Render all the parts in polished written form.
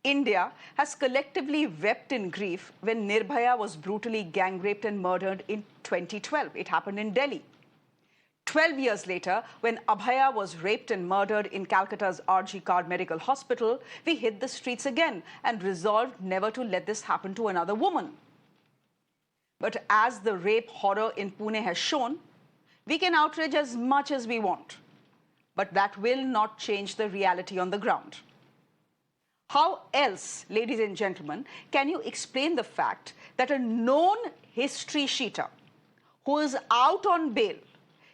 India has collectively wept in grief when Nirbhaya was brutally gang-raped and murdered in 2012. It happened in Delhi. 12 years later, when Abhaya was raped and murdered in Calcutta's RG Card Medical Hospital, we hit the streets again and resolved never to let this happen to another woman. But as the rape horror in Pune has shown, we can outrage as much as we want, but that will not change the reality on the ground. How else, ladies and gentlemen, can you explain the fact that a known history cheater who is out on bail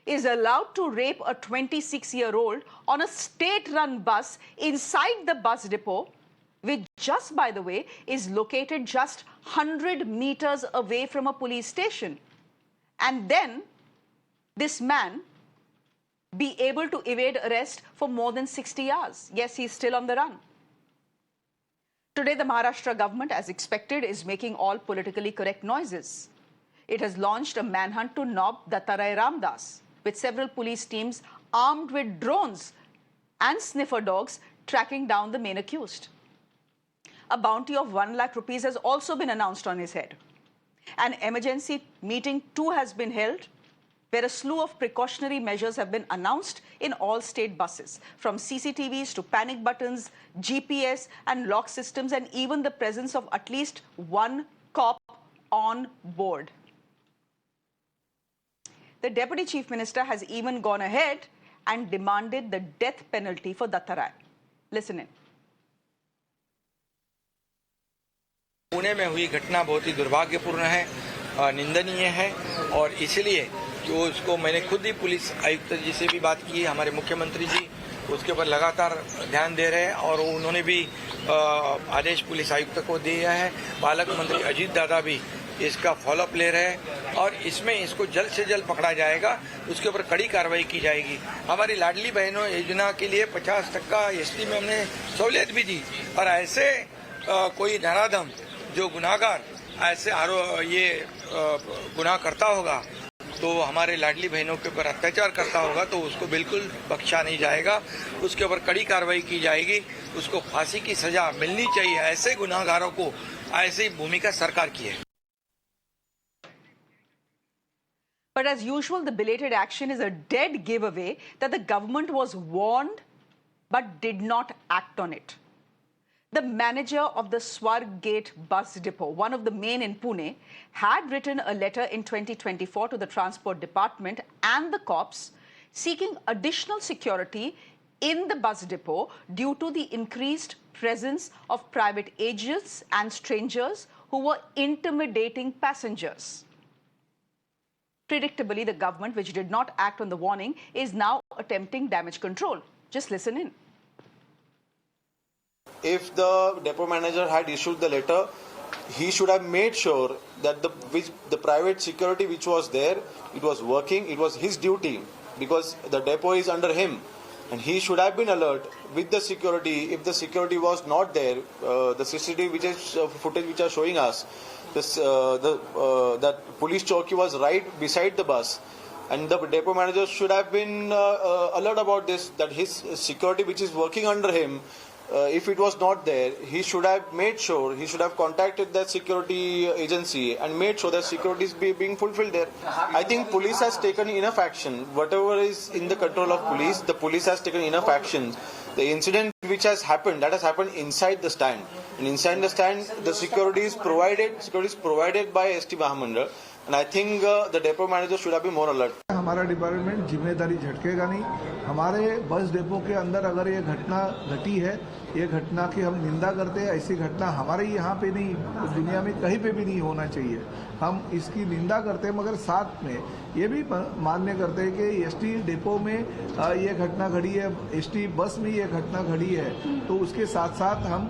is allowed to rape a 26-year-old on a state-run bus inside the bus depot, which just, by the way, is located just 100 meters away from a police station? And then this man be able to evade arrest for more than 60 hours. Yes, he's still on the run. Today, the Maharashtra government, as expected, is making all politically correct noises. It has launched a manhunt to Nob Dattarai Ramdas, with several police teams armed with drones and sniffer dogs tracking down the main accused. A bounty of 1 lakh rupees has also been announced on his head. An emergency meeting too has been held, where a slew of precautionary measures have been announced in all state buses, from CCTVs to panic buttons, GPS and lock systems, and even the presence of at least one cop on board. The Deputy Chief Minister has even gone ahead and demanded the death penalty for Dattarai. Listen in. Pune में हुई घटना बहुत ही दुर्भाग्यपूर्ण है, निंदनीय है, और इसलिए जो उसको मैंने खुद ही पुलिस आयुक्त जी से भी बात की, हमारे मुख्यमंत्री जी उसके ऊपर लगातार ध्यान दे रहे हैं और उन्होंने भी आदेश पुलिस आयुक्त को दिया है। पालक मंत्री अजीत दादा भी इसका फॉलोअप ले रहे हैं और इसमें इसको जल्द से जल्द पकड़ा जाएगा, उसके ऊपर कड़ी कार्रवाई की जाएगी। हमारी लाडली बहनों योजना के लिए 50% एसटी में हमने सहूलियत भी दी, और ऐसे कोई नराधम जो गुनाहगार ऐसे ये गुनाह करता होगा, तो हमारे लाडली बहनों के ऊपर अत्याचार करता होगा, तो उसको बिल्कुल बख्शा नहीं जाएगा, उसके ऊपर कड़ी कार्रवाई की जाएगी, उसको फांसी की सजा मिलनी चाहिए। ऐसे गुनाहगारों को ऐसी भूमिका सरकार की है। But as usual, the belated action is a dead giveaway that the government was warned but did not act on it. The manager of the Swargate bus depot, one of the main in Pune, had written a letter in 2024 to the Transport Department and the cops seeking additional security in the bus depot due to the increased presence of private agents and strangers who were intimidating passengers. Predictably, the government, which did not act on the warning, is now attempting damage control. Just listen in. If the depot manager had issued the letter, he should have made sure that the private security which was there, it was working. It was his duty because the depot is under him, and he should have been alert with the security. If the security was not there, the CCTV which is footage which are showing us, that police chowki was right beside the bus, and the depot manager should have been alert about this, that his security which is working under him, if it was not there, he should have made sure, he should have contacted that security agency and made sure that security is being fulfilled there. I think police has taken enough action. Whatever is in the control of police, the police has taken enough action. The incident which has happened, that has happened inside the stand. And inside the stand, the security is provided by ST Mahamandal. And I think the depot manager should have been more alert. हमारा department जिम्मेदारी झटकेगा नहीं। हमारे bus depot के अंदर अगर ये घटना घटी है, ये घटना की हम निंदा करते हैं। ऐसी घटना हमारे यहाँ पे नहीं, दुनिया में कहीं पे भी नहीं होना चाहिए। हम इसकी निंदा करते हैं, मगर साथ में ये भी मान्य करते हैं कि एसटी डिपो में ये घटना घटी है, एसटी बस में ये घटना घटी है, तो उसके साथ साथ हम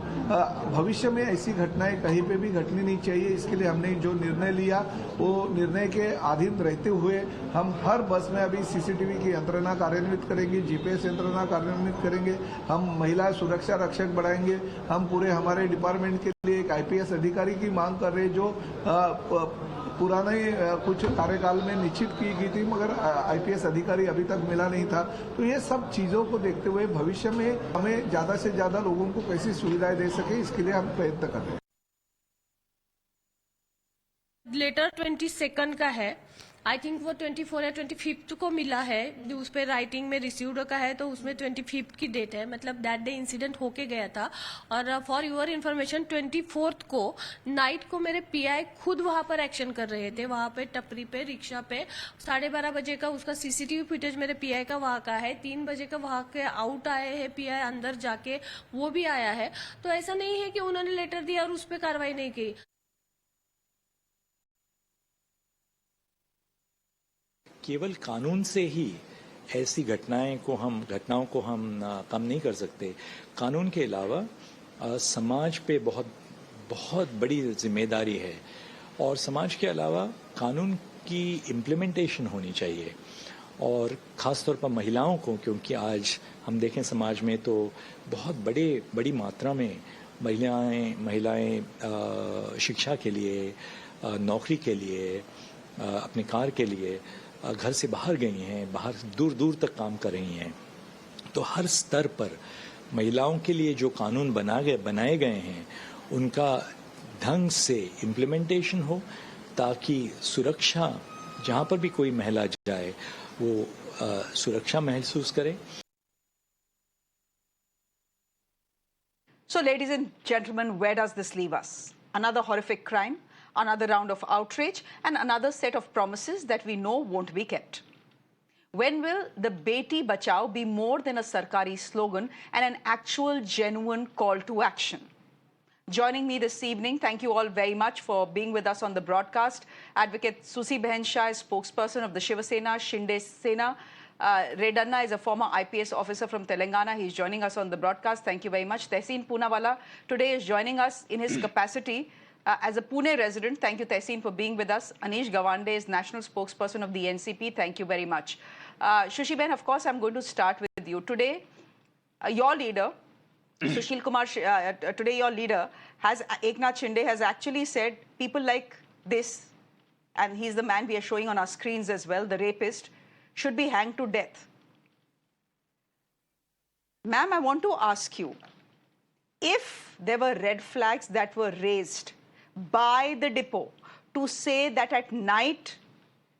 भविष्य में ऐसी घटनाएं कहीं पे भी घटनी नहीं चाहिए। इसके लिए हमने जो निर्णय लिया वो निर्णय के अधीन रहते हुए हम हर बस में अभी सीसीटीवी की यंत्रणा कार्यान्वित करेंगे, जीपीएस यंत्रणा कार्यान्वित करेंगे, हम महिला सुरक्षा रक्षक बढ़ाएंगे, हम पूरे हमारे डिपार्टमेंट के लिए एक आईपीएस अधिकारी की मांग कर रहे हैं जो पुराने कुछ कार्यकाल में निश्चित की गई थी मगर आईपीएस अधिकारी अभी तक मिला नहीं था। तो ये सब चीजों को देखते हुए भविष्य में हमें ज्यादा से ज्यादा लोगों को कैसी सुविधाएं दे सके इसके लिए हम प्रयत्न कर रहे हैं। लेटर 22 का है, आई थिंक वो 24 या 25 को मिला है, जो उस पर राइटिंग में रिसीव्ड का है, तो उसमें 25 की डेट है, मतलब दैट डे इंसिडेंट होके गया था। और फॉर योर इन्फॉर्मेशन 24 को नाइट को मेरे पीआई खुद वहां पर एक्शन कर रहे थे, वहां पे टपरी पे रिक्शा पे 12:30 बजे का उसका सीसीटीवी फुटेज मेरे पीआई का वहां का है, 3 बजे का वहां के आउट आए हैं पीआई, अंदर जाके वो भी आया है। तो ऐसा नहीं है कि उन्होंने लेटर दिया और उस पर कार्रवाई नहीं की। केवल कानून से ही ऐसी घटनाओं को हम कम नहीं कर सकते। कानून के अलावा समाज पे बहुत बड़ी जिम्मेदारी है और समाज के अलावा कानून की इम्प्लीमेंटेशन होनी चाहिए और ख़ास तौर पर महिलाओं को, क्योंकि आज हम देखें समाज में तो बहुत बड़ी मात्रा में महिलाएं शिक्षा के लिए, नौकरी के लिए, अपने कार्य के लिए घर से बाहर गई हैं, बाहर दूर दूर तक काम कर रही हैं। तो हर स्तर पर महिलाओं के लिए जो कानून बनाए गए हैं उनका ढंग से इम्प्लीमेंटेशन हो ताकि सुरक्षा, जहां पर भी कोई महिला जाए वो सुरक्षा महसूस करे। So, ladies and gentlemen, where does this leave us? Another horrific crime, another round of outrage, and another set of promises that we know won't be kept. When will the Beti Bachao be more than a sarkari slogan and an actual, genuine call to action? Joining me this evening, thank you all very much for being with us on the broadcast. Advocate Susieben Shah is spokesperson of the Shiv Sena, Shinde Sena. Redanna is a former IPS officer from Telangana. He's joining us on the broadcast. Thank you very much. Tehseen Poonawala today is joining us in his capacity as a Pune resident. Thank you, Tehseen, for being with us. Anish Gawande is national spokesperson of the NCP. Thank you very much. Shushiben, of course, I'm going to start with you. Today, your leader, Sushil Kumar, today your leader, Eknath Shinde, has actually said people like this, and he's the man we are showing on our screens as well, the rapist, should be hanged to death. Ma'am, I want to ask you, if there were red flags that were raised by the depot to say that at night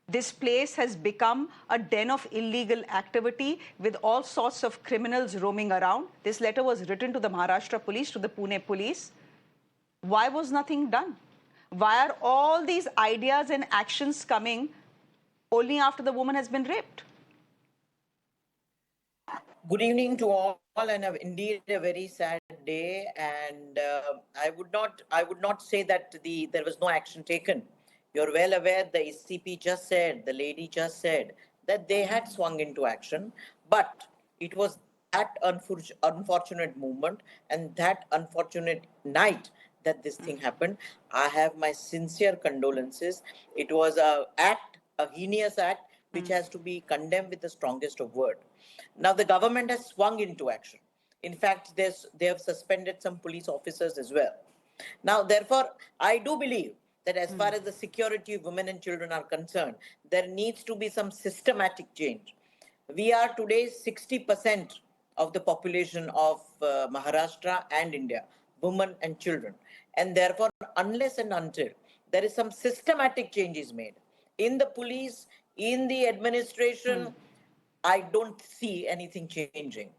this place has become a den of illegal activity with all sorts of criminals roaming around. This letter was written to the Maharashtra police, to the Pune police. Why was nothing done? Why are all these ideas and actions coming only after the woman has been raped? Good evening to all, and indeed a very sad day. And I would not say that there was no action taken. You're well aware, the SCP just said, the lady just said, that they had swung into action, but it was that unfortunate moment and that unfortunate night that this thing happened. I have my sincere condolences. It was a heinous act, which has to be condemned with the strongest of words. Now, the government has swung into action. In fact, they have suspended some police officers as well. Now, therefore, I do believe that as far as the security of women and children are concerned, there needs to be some systematic change. We are today 60% of the population of Maharashtra and India, women and children. And therefore, unless and until there is some systematic changes made in the police, in the administration, I don't see anything changing.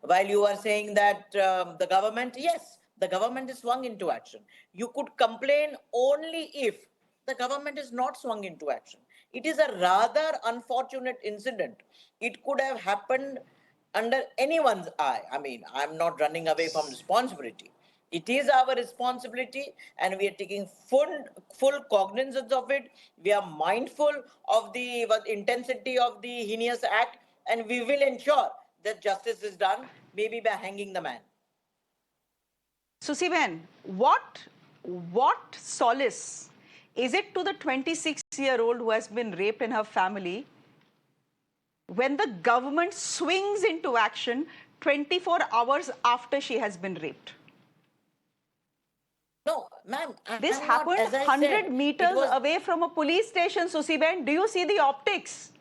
While you are saying that the government, yes, the government is swung into action. You could complain only if the government is not swung into action. It is a rather unfortunate incident. It could have happened under anyone's eye. I mean, I'm not running away from responsibility. It is our responsibility, and we are taking full cognizance of it. We are mindful of the intensity of the heinous act, and we will ensure that justice is done, maybe by hanging the man. Susieben, what solace is it to the 26 6-year-old who has been raped in her family when the government swings into action 24 hours after she has been raped? No, ma'am. This I'm happened not, as I 100 said, meters it was, away from a police station, Susieben. Do you see the optics?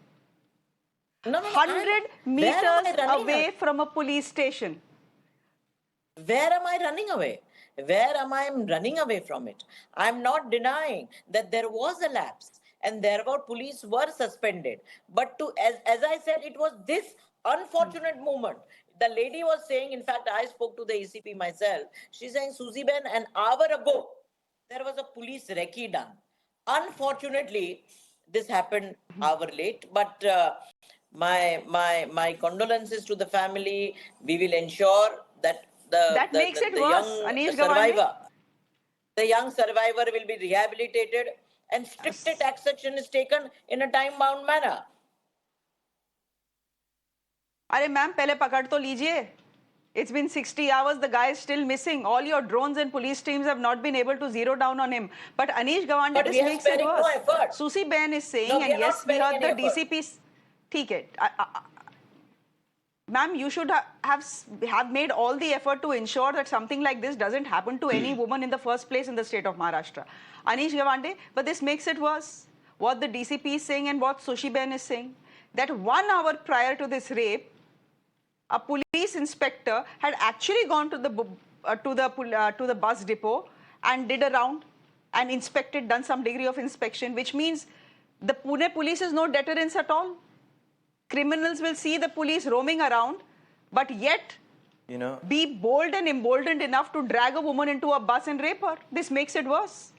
no. 100 Where am I meters running away from a police station. Where am I running away? Where am I running away from it? I'm not denying that there was a lapse and therefore police were suspended. But as I said, it was this unfortunate moment. The lady was saying, in fact, I spoke to the ECP myself. She's saying, Susieben, an hour ago, there was a police recce done. Unfortunately, this happened hour late, but my condolences to the family. We will ensure that That makes it the worse, young Anish Gawande. survivor, the young survivor will be rehabilitated and strict action is taken in a time-bound manner. अरे ma'am पहले पकड़ तो लीजिए. It's been 60 hours, the guy is still missing. All your drones and police teams have not been able to zero down on him. But Anish Gawande, But this we are makes it sparing no worse. effort. Susieben is saying, No, we and are not yes, we sparing heard the any effort. DCP. ठीक है. Ma'am, you should have made all the effort to ensure that something like this doesn't happen to any woman in the first place in the state of Maharashtra. Anish Gawande, but this makes it worse. What the DCP is saying and what Susieben is saying, that 1 hour prior to this rape, a police inspector had actually gone to the bus depot and did a round and inspected, done some degree of inspection, which means the Pune police is no deterrence at all. Criminals will see the police roaming around, but yet be bold and emboldened enough to drag a woman into a bus and rape her. This makes it worse.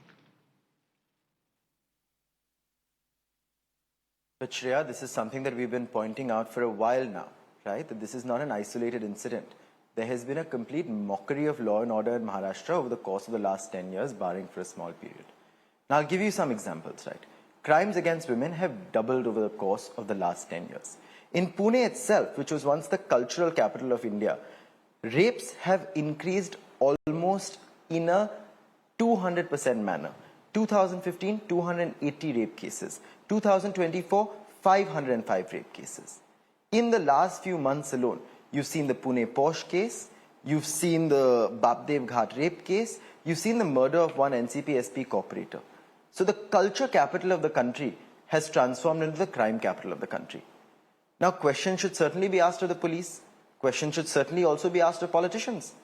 But Shreya, this is something that we've been pointing out for a while now, right? That this is not an isolated incident. There has been a complete mockery of law and order in Maharashtra over the course of the last 10 years, barring for a small period. Now, I'll give you some examples, right? Crimes against women have doubled over the course of the last 10 years. In Pune itself, which was once the cultural capital of India, rapes have increased almost in a 200% manner. 2015, 280 rape cases. 2024, 505 rape cases. In the last few months alone, you've seen the Pune Posh case, you've seen the Babdev Ghat rape case, you've seen the murder of one NCP SP corporator. So the culture capital of the country has transformed into the crime capital of the country. Now, questions should certainly be asked of the police. Questions should certainly also be asked of politicians.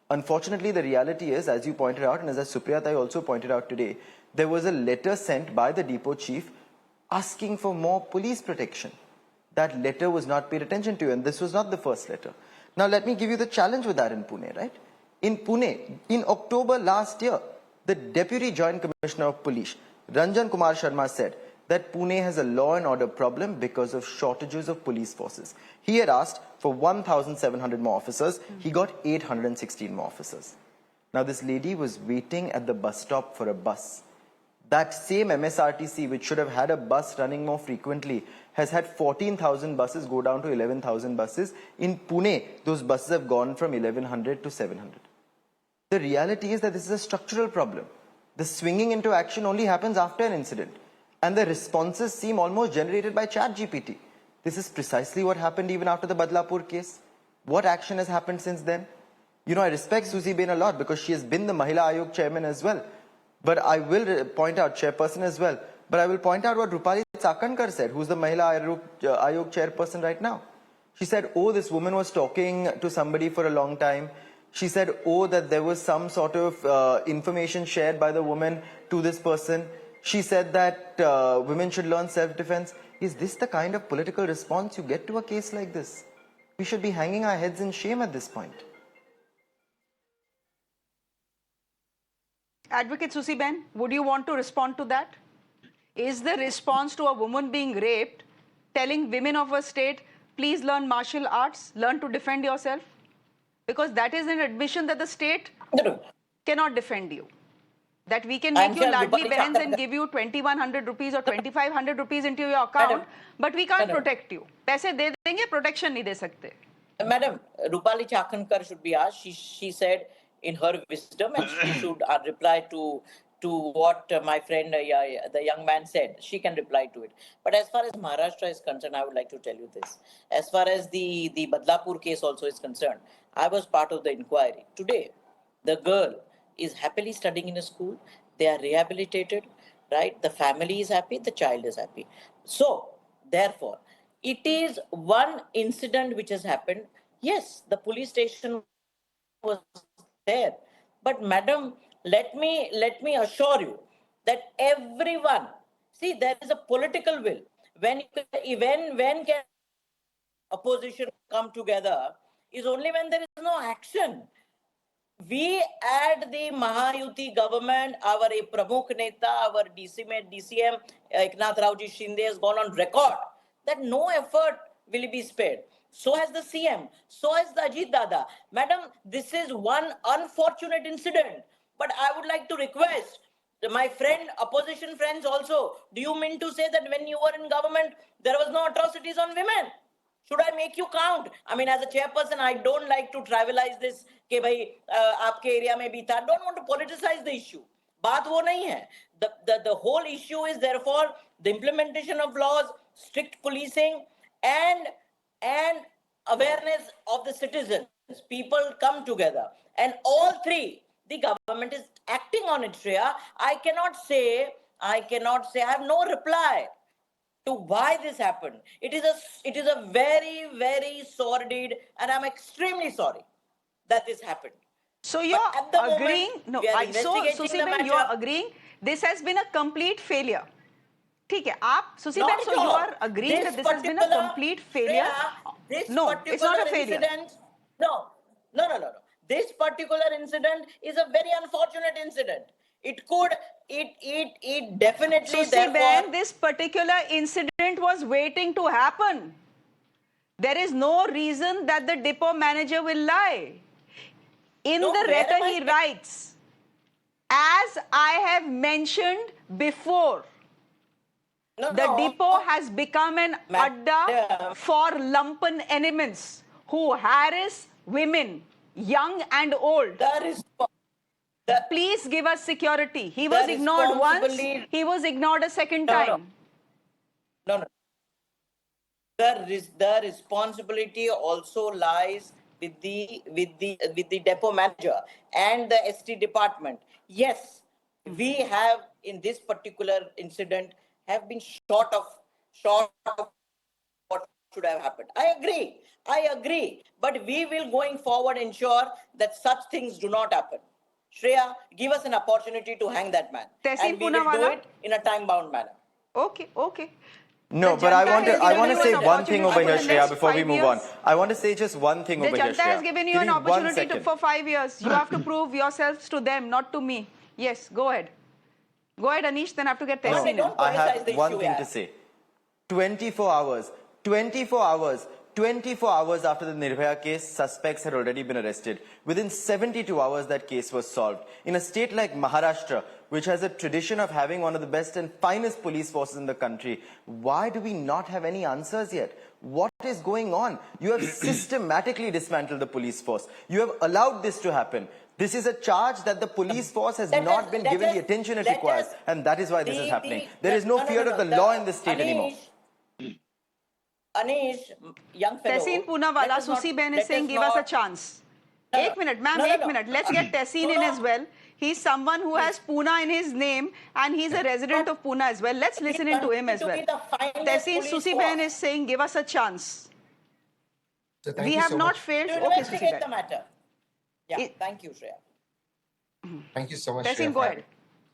Unfortunately, the reality is, as you pointed out, and as Supriyatai also pointed out today, there was a letter sent by the depot chief asking for more police protection. That letter was not paid attention to, and this was not the first letter. Now, let me give you the challenge with that in Pune, right? In Pune, in October last year, the Deputy Joint Commissioner of Police, Ranjan Kumar Sharma, said that Pune has a law and order problem because of shortages of police forces. He had asked for 1,700 more officers. He got 816 more officers. Now, this lady was waiting at the bus stop for a bus. That same MSRTC, which should have had a bus running more frequently, has had 14,000 buses go down to 11,000 buses. In Pune, those buses have gone from 1,100 to 700. The reality is that this is a structural problem. The swinging into action only happens after an incident. And the responses seem almost generated by ChatGPT. This is precisely what happened even after the Badlapur case. What action has happened since then? You know, I respect Susieben a lot because she has been the Mahila Ayog chairman as well. But I will point out, chairperson as well. But I will point out what Rupali Chakankar said, who's the Mahila Ayog chairperson right now. She said, oh, this woman was talking to somebody for a long time. She said, oh, that there was some sort of information shared by the woman to this person. She said that women should learn self-defense. Is this the kind of political response you get to a case like this? We should be hanging our heads in shame at this point. Advocate Susieben, would you want to respond to that? Is the response to a woman being raped telling women of a state, please learn martial arts, learn to defend yourself? Because that is an admission that the state cannot defend you. That we can make you ladli behens and give you 2,100 rupees or 2,500 rupees into your account, but we can't protect you. पैसे दे देंगे, protection नहीं दे सकते. Madam, Rupali Chakankar should be asked. She said in her wisdom, and she should reply to what my friend, the young man said. She can reply to it. But as far as Maharashtra is concerned, I would like to tell you this. As far as the Badlapur case also is concerned, I was part of the inquiry. Today, the girl is happily studying in a school. They are rehabilitated, right? The family is happy, the child is happy. So, therefore, it is one incident which has happened. Yes, the police station was there. But madam, let me assure you that everyone, see, there is a political will. When can opposition come together is only when there is no action. We at the Mahayuti government, our Pramukh Neta, our DCM, Eknath Raoji Shinde has gone on record that no effort will be spared. So has the CM, so has the Ajit Dada. Madam, this is one unfortunate incident. But I would like to request my friend, opposition friends also, do you mean to say that when you were in government, there was no atrocities on women? Should I make you count? I mean, as a chairperson, I don't like to trivialize this. कि भाई आपके area में भी था. Don't want to politicize the issue. बात वो नहीं है. The whole issue is therefore the implementation of laws, strict policing, and awareness of the citizens. People come together, and all three, the government is acting on it. Shreya, I cannot say. I have no reply to why this happened. It is a very, very sordid, and I'm extremely sorry that this happened. So you're at the agreeing? moment, No, we are investigating the Susieben, matter. you're agreeing this has been a complete failure. ठीक है, आप Susieben, Not so at you all. are agreeing that this has been a complete failure? No, it's not a failure. Incident, no. This particular incident is a very unfortunate incident. It definitely, Susieben, therefore, this particular incident was waiting to happen. There is no reason that the depot manager will lie. In No, the where am letter I- he writes, as I have mentioned before, the depot has become an adda for lumpen elements who harass women, young and old. Please give us security. He was ignored once, he was ignored a second time. No. The responsibility also lies with the depot manager and the ST department. Yes, we have in this particular incident have been short of what should have happened. I agree. But we will going forward ensure that such things do not happen. Shreya, give us an opportunity to hang that man. Tehsil And we will do Poonawala? it in a time-bound manner. Okay. No, The but I Janta want has to given say you an one thing over opportunity here, for the Shreya, next before we 5 move on. years. I want to say just one thing The over here, Janta has Shreya. given you Give an me 1 opportunity second. for 5 years. You have to prove yourselves to them, not to me. Yes, go ahead. Go ahead, Anish, then I have to get Tehsil in. don't I politicize have the one issue, thing yaar. to say. 24 hours after the Nirbhaya case, suspects had already been arrested. Within 72 hours, that case was solved. In a state like Maharashtra, which has a tradition of having one of the best and finest police forces in the country, why do we not have any answers yet? What is going on? You have systematically dismantled the police force. You have allowed this to happen. This is a charge that the police force has not been given the attention it requires, and that is why this is happening. There is no fear of the law in this state anymore. Anish, young fellow. Tehsil Poonawala, Susieben is saying, give us a chance. Ek minute, ma'am, ek minute. Let's get Tehsil in as well. He's someone who has Pune in his name, and he's a resident of Pune as well. Let's listen into him as well. Tehsil, Susieben is saying, give us a chance. So thank We you have so not much. failed. To Okay, investigate the Susieben. matter. Yeah, thank you, Shreya. Thank you so much, Tehsil, Shreya. go ahead.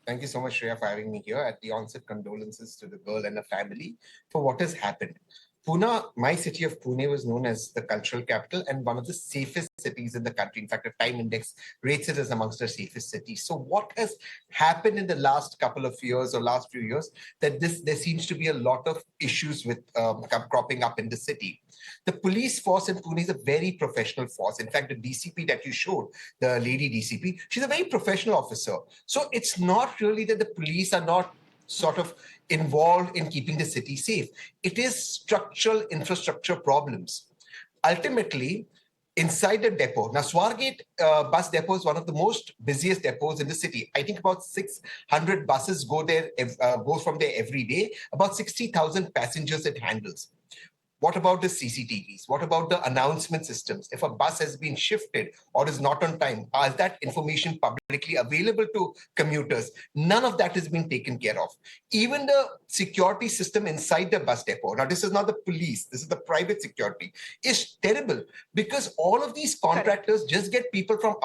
Thank you so much, Shreya, for having me here. At the onset, condolences to the girl and the family for what has happened. Pune, my city of Pune, was known as the cultural capital and one of the safest cities in the country. In fact, a Time Index rates it as amongst the safest cities. So what has happened in the last couple of years or last few years, that there seems to be a lot of issues with cropping up in the city. The police force in Pune is a very professional force. In fact, the DCP that you showed, the lady DCP, she's a very professional officer. So it's not really that the police are not sort of involved in keeping the city safe. It is structural infrastructure problems. Ultimately, inside the depot. Now, Swargate bus depot is one of the most busiest depots in the city. I think about 600 buses go there, go from there every day. About 60,000 passengers it handles. What about the CCTVs? What about the announcement systems? If a bus has been shifted or is not on time, is that information publicly available to commuters? None of that has been taken care of. Even the security system inside the bus depot, now this is not the police, this is the private security, is terrible because all of these contractors just get people from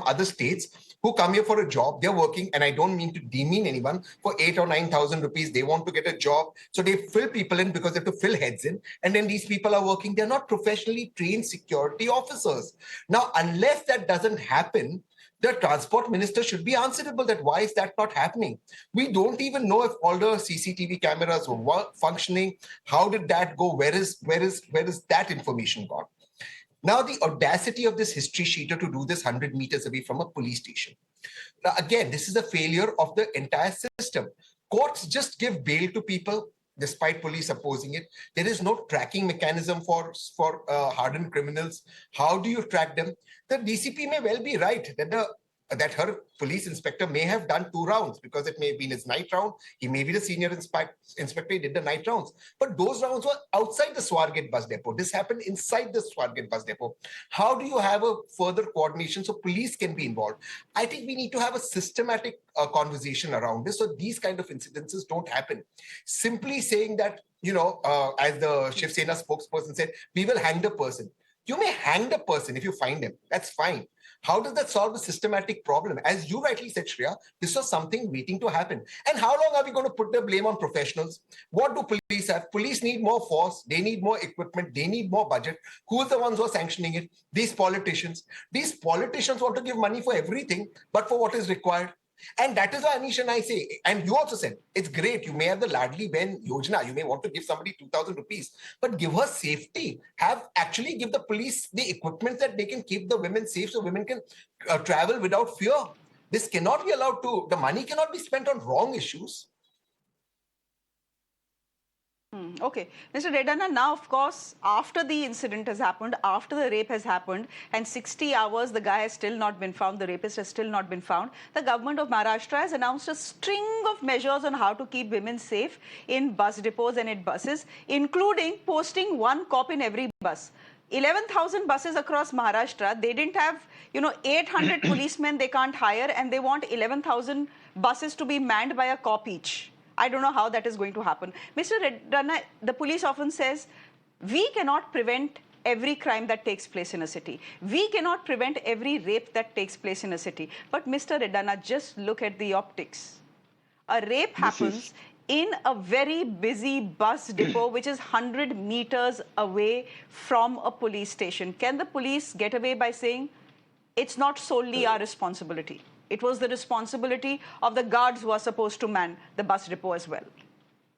other states who come here for a job. They're working, and I don't mean to demean anyone, for 8,000 or 9,000 rupees. They want to get a job. So they fill people in because they have to fill heads in. And then these people are working. They're not professionally trained security officers. Now, unless that doesn't happen, the transport minister should be answerable that why is that not happening? We don't even know if all the CCTV cameras were functioning. How did that go? Where is that information gone? Now, the audacity of this history sheeter to do this 100 meters away from a police station. Now, again, this is a failure of the entire system. Courts just give bail to people despite police opposing it. There is no tracking mechanism for hardened criminals. How do you track them? The DCP may well be right that her police inspector may have done 2 rounds because it may have been his night round. He may be the senior inspector, he did the night rounds. But those rounds were outside the Swargate bus depot. This happened inside the Swargate bus depot. How do you have a further coordination so police can be involved? I think we need to have a systematic conversation around this so these kind of incidences don't happen. Simply saying that, as the Shiv Sena spokesperson said, we will hang the person. You may hang the person if you find him. That's fine. How does that solve a systematic problem? As you rightly said, Shreya, this was something waiting to happen. And how long are we going to put the blame on professionals? What do police have? Police need more force. They need more equipment. They need more budget. Who are the ones who are sanctioning it? These politicians. These politicians want to give money for everything, but for what is required. And that is why, Anish, and I say, and you also said, it's great. You may have the Ladli Ben Yojana. You may want to give somebody 2,000 rupees, but give her safety. Give the police the equipment that they can keep the women safe so women can travel without fear. This cannot be allowed the money cannot be spent on wrong issues. Okay. Mr. Redana, now, of course, after the incident has happened, after the rape has happened, and 60 hours, the guy has still not been found, the rapist has still not been found, the government of Maharashtra has announced a string of measures on how to keep women safe in bus depots and in buses, including posting 1 cop in every bus. 11,000 buses across Maharashtra, they didn't have, 800 policemen they can't hire, and they want 11,000 buses to be manned by a cop each. I don't know how that is going to happen. Mr. Redana, the police often says, we cannot prevent every crime that takes place in a city. We cannot prevent every rape that takes place in a city. But Mr. Redana, just look at the optics. A rape happens in a very busy bus depot, which is 100 meters away from a police station. Can the police get away by saying, it's not solely our responsibility? It was the responsibility of the guards who are supposed to man the bus depot as well.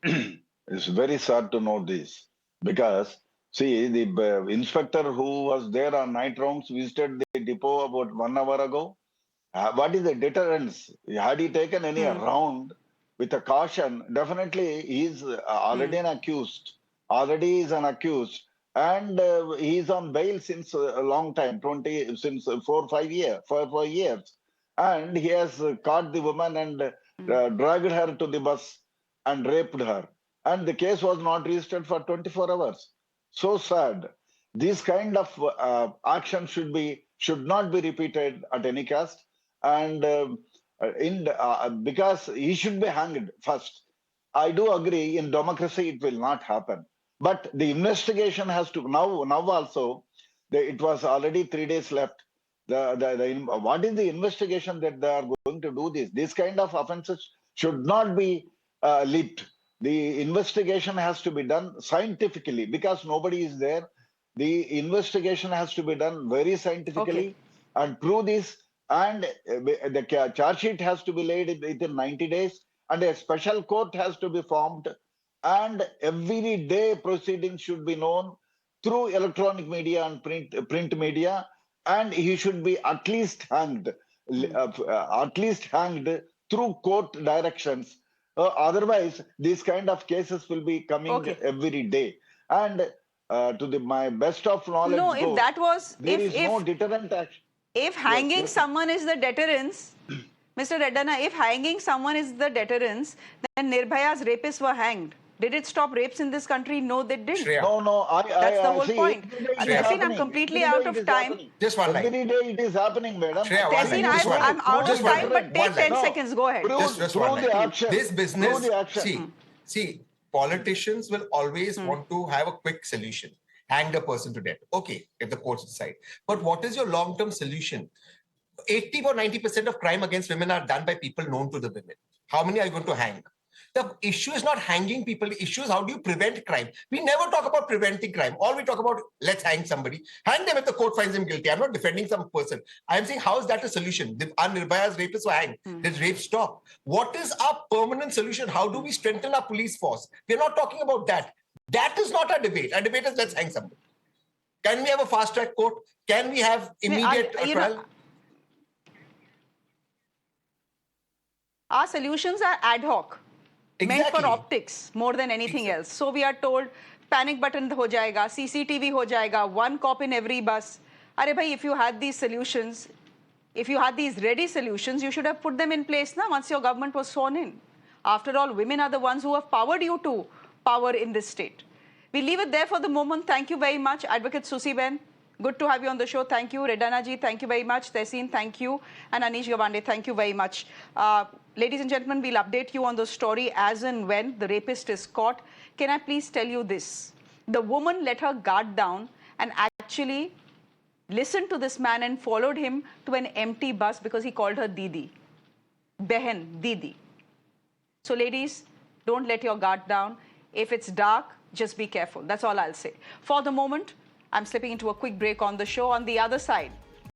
It's very sad to know this because, see, the inspector who was there on night rounds visited the depot about 1 hour ago. What is the deterrence? Had he taken any round with a caution, definitely he is already an accused. Already is an accused. And he is on bail since a long time, since 4 years. And he has caught the woman and dragged her to the bus and raped her. And the case was not registered for 24 hours. So sad. This kind of action should not be repeated at any cost. And because he should be hanged first. I do agree, in democracy it will not happen. But the investigation has to, now also, it was already 3 days left. What is the investigation that they are going to do this? This kind of offenses should not be leaped. The investigation has to be done scientifically because nobody is there. The investigation has to be done very scientifically and prove this. And the charge sheet has to be laid within 90 days. And a special court has to be formed. And every day proceedings should be known through electronic media and print media. And he should be at least hanged through court directions. Otherwise, these kind of cases will be coming every day. And my best of knowledge No, if goes, that was, there is no if deterrent action. if hanging yes. someone is the deterrence, Mr. Redana, if hanging someone is the deterrence, then Nirbhaya's rapists were hanged. Did it stop rapes in this country? No, they didn't. Shreya, No, That's the whole see, point. every day it is Tehseen, I'm happening. completely Every out day of it is time. happening. Just one line. Every day it is happening, madam. Shreya, one Tehseen, line. Just one line. I'm out of Just one time, line. but take One 10 line. seconds. Go ahead. Just Through one the line. action. This business, Through the action. see, politicians will always want to have a quick solution. Hang the person to death. Okay, if the courts decide. But what is your long-term solution? 80 or 90% of crime against women are done by people known to the women. How many are you going to hang? The issue is not hanging people. The issue is how do you prevent crime? We never talk about preventing crime. All we talk about, let's hang somebody. Hang them if the court finds them guilty. I'm not defending some person. I'm saying, how is that a solution? Did Nirbhaya's rapists were hanged? Did rape stop? What is our permanent solution? How do we strengthen our police force? We're not talking about that. That is not our debate. Our debate is let's hang somebody. Can we have a fast track court? Can we have immediate trial? Our solutions are ad hoc, meant Exactly. for optics more than anything else. So we are told panic button ho jayega, CCTV ho jayega, one cop in every bus. Arey bhai, if you had these solutions, if you had these ready solutions, you should have put them in place now once your government was sworn in. After all, women are the ones who have powered you to power in this state. We leave it there for the moment. Thank you very much, Advocate Susieben. Good to have you on the show. Thank you. Redana ji, thank you very much. Tehseen, thank you. And Anish Gawande, thank you very much. Ladies and gentlemen, we'll update you on the story as and when the rapist is caught. Can I please tell you this? The woman let her guard down and actually listened to this man and followed him to an empty bus because he called her Didi. Behen, Didi. So ladies, don't let your guard down. If it's dark, just be careful. That's all I'll say. For the moment, I'm slipping into a quick break on the show. On the other side,